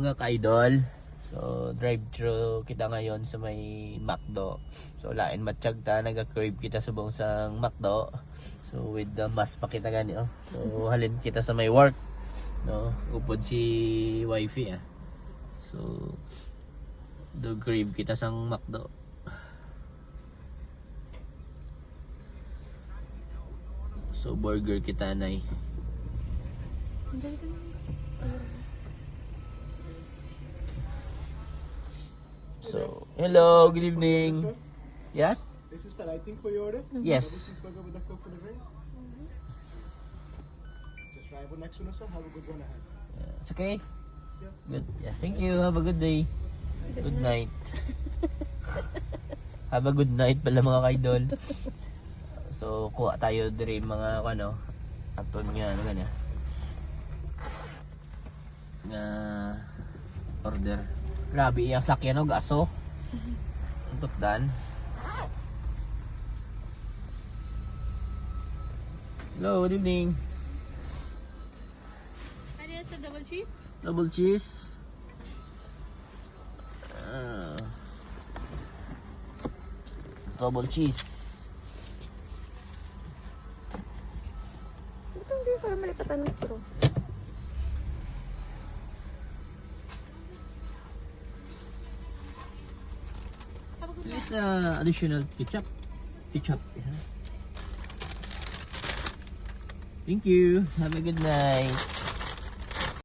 Mga ka-idol, so drive-thru kita ngayon sa may McDo. So lain matiyag ta, naga-crave kita sa buong sang McDo. So with the mask pa kita gani oh. So halin kita sa may work. No, upod si wifey ah. So the crave kita sang McDo. So burger kita nay. So, hello, good evening. Yes? This is the lighting for your order? Yes. Burger with the Coke for the drink? Just try one next one, sir. Have a good one ahead. It's okay? Yeah. Good. Yeah, thank you. Have a good day. Good night. Have a good night pala mga kaidol. So, kuha tayo dire mga ano, aton nga ano ganyan. Nga order. Grabe yung sakyan no, gaso. Untuk dan. Hello, good evening. Ano yan sa double cheese? Double cheese. Double cheese. Ito hindi para malipatan ng straw. Please additional ketchup. Ketchup. Yeah. Thank you. Have a good night.